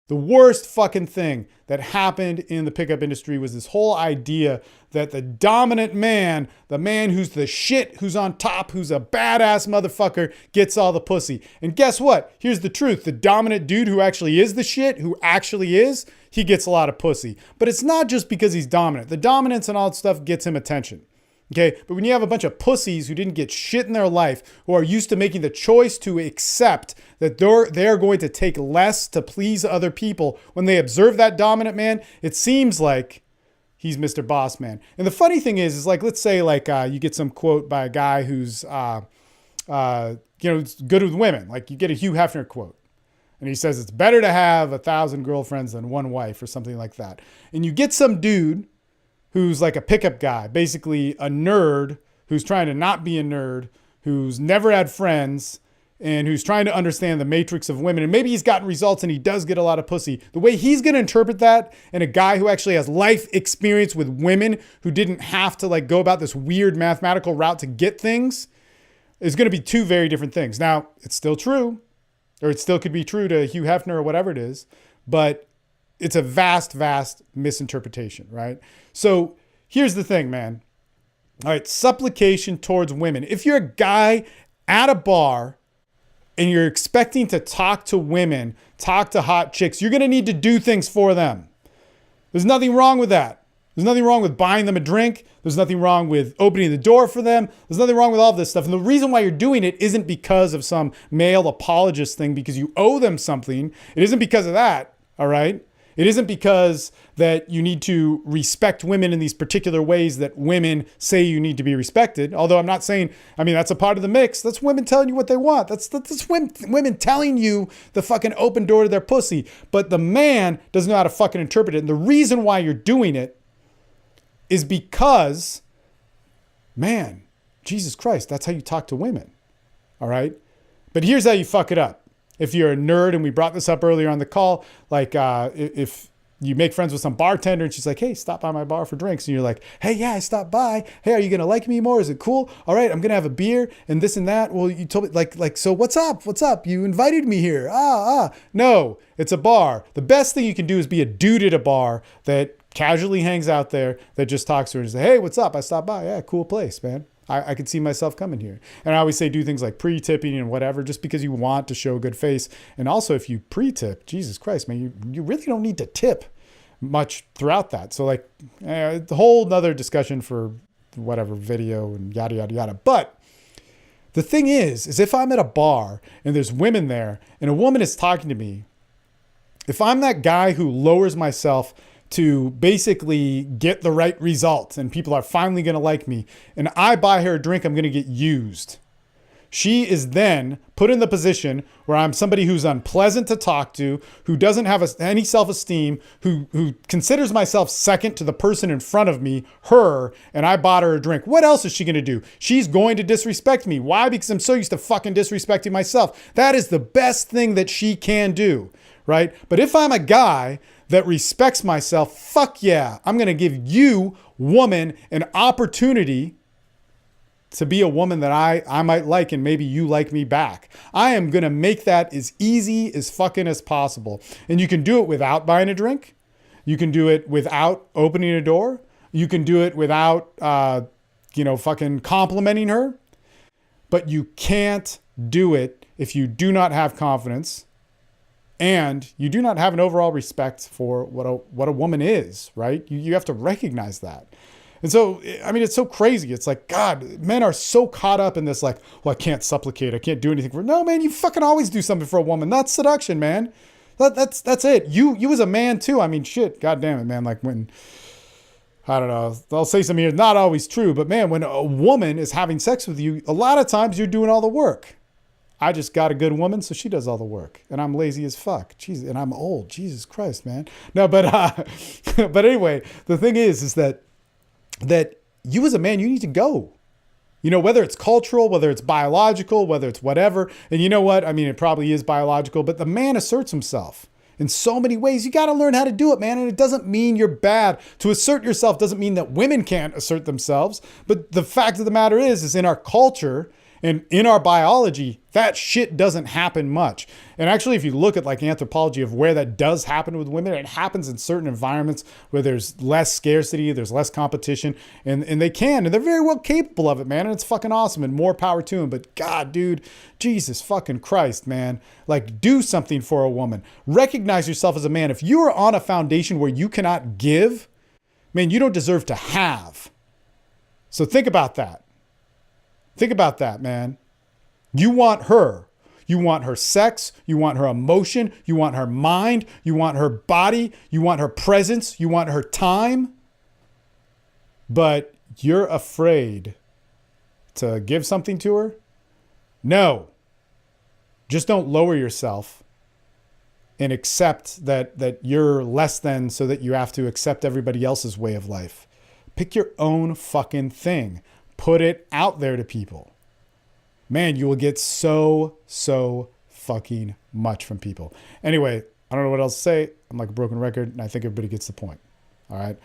The worst fucking thing that happened in the pickup industry was this whole idea that the dominant man, the man who's the shit, who's on top, who's a badass motherfucker, gets all the pussy. And guess what? Here's the truth. The dominant dude who actually is the shit, who actually is, he gets a lot of pussy. But it's not just because he's dominant. The dominance and all that stuff gets him attention. Okay, but when you have a bunch of pussies who didn't get shit in their life, who are used to making the choice to accept that they're going to take less to please other people, when they observe that dominant man, it seems like he's Mr. Boss Man. And the funny thing is like, let's say like you get some quote by a guy who's, good with women. Like you get a Hugh Hefner quote. And he says, it's better to have 1,000 girlfriends than one wife or something like that. And you get some dude who's like a pickup guy, basically a nerd who's trying to not be a nerd, who's never had friends, and who's trying to understand the matrix of women. And maybe he's gotten results and he does get a lot of pussy. The way he's going to interpret that, and a guy who actually has life experience with women who didn't have to like go about this weird mathematical route to get things, is going to be two very different things. Now, it's still true, or it still could be true to Hugh Hefner or whatever it is, but it's a vast, vast misinterpretation, right? So here's the thing, man. All right, supplication towards women. If you're a guy at a bar and you're expecting to talk to women, talk to hot chicks, you're going to need to do things for them. There's nothing wrong with that. There's nothing wrong with buying them a drink. There's nothing wrong with opening the door for them. There's nothing wrong with all of this stuff. And the reason why you're doing it isn't because of some male apologist thing, because you owe them something. It isn't because of that, all right? It isn't because that you need to respect women in these particular ways that women say you need to be respected. Although I'm not saying, that's a part of the mix. That's women telling you what they want. That's women telling you the fucking open door to their pussy. But the man doesn't know how to fucking interpret it. And the reason why you're doing it is because, man, Jesus Christ, that's how you talk to women. All right. But here's how you fuck it up. If you're a nerd, and we brought this up earlier on the call, like if you make friends with some bartender and she's like, hey, stop by my bar for drinks. And you're like, hey, yeah, I stopped by. Hey, are you going to like me more? Is it cool? All right, I'm going to have a beer and this and that. Well, you told me like, so what's up? What's up? You invited me here. No, it's a bar. The best thing you can do is be a dude at a bar that casually hangs out there, that just talks to her and says, hey, what's up? I stopped by. Yeah, cool place, man. I could see myself coming here. And I always say do things like pre-tipping and whatever, just because you want to show a good face. And also if you pre-tip, Jesus Christ, man, you really don't need to tip much throughout that. So like the whole nother discussion for whatever video and yada, yada, yada. But the thing is if I'm at a bar and there's women there and a woman is talking to me, if I'm that guy who lowers myself to basically get the right result and people are finally going to like me and I buy her a drink, I'm going to get used. She is then put in the position where I'm somebody who's unpleasant to talk to, who doesn't have any self-esteem, who considers myself second to the person in front of me, her, and I bought her a drink. What else is she going to do? She's going to disrespect me. Why? Because I'm so used to fucking disrespecting myself. That is the best thing that she can do, right? But if I'm a guy that respects myself, fuck yeah, I'm going to give you, woman, an opportunity to be a woman that I might like and maybe you like me back. I am going to make that as easy as fucking as possible. And you can do it without buying a drink. You can do it without opening a door. You can do it without, fucking complimenting her. But you can't do it if you do not have confidence and you do not have an overall respect for what a woman is, right? You have to recognize that. And so, it's so crazy. It's like, God, men are so caught up in this, like, well, I can't supplicate. I can't do anything for her. No, man, you fucking always do something for a woman. That's seduction, man. That's it. You as a man too. Shit, God damn it, man. Like when, I don't know, I'll say something here, not always true, but man, when a woman is having sex with you, a lot of times you're doing all the work. I just got a good woman, so she does all the work, and I'm lazy as fuck. Jeez, and I'm old. Jesus Christ, man. No, but but anyway, the thing is that you as a man, you need to go. Whether it's cultural, whether it's biological, whether it's whatever. And you know what? It probably is biological, but the man asserts himself in so many ways. You got to learn how to do it, man. And it doesn't mean you're bad. To assert yourself doesn't mean that women can't assert themselves. But the fact of the matter is in our culture, And in our biology, that shit doesn't happen much. And actually, if you look at like anthropology of where that does happen with women, it happens in certain environments where there's less scarcity, there's less competition, and they're very well capable of it, man. And it's fucking awesome and more power to them. But God, dude, Jesus fucking Christ, man. Like, do something for a woman. Recognize yourself as a man. If you are on a foundation where you cannot give, man, you don't deserve to have. So think about that. Think about that, man. You want her. You want her sex. You want her emotion. You want her mind. You want her body. You want her presence. You want her time. But you're afraid to give something to her? No. Just don't lower yourself and accept that you're less than so that you have to accept everybody else's way of life. Pick your own fucking thing. Put it out there to people. Man, you will get so fucking much from people. Anyway, I don't know what else to say. I'm like a broken record, and I think everybody gets the point. All right?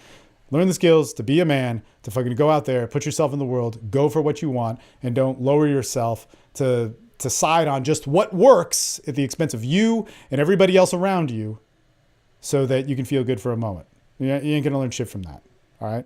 Learn the skills to be a man, to fucking go out there, put yourself in the world, go for what you want, and don't lower yourself to side on just what works at the expense of you and everybody else around you so that you can feel good for a moment. You ain't going to learn shit from that. All right?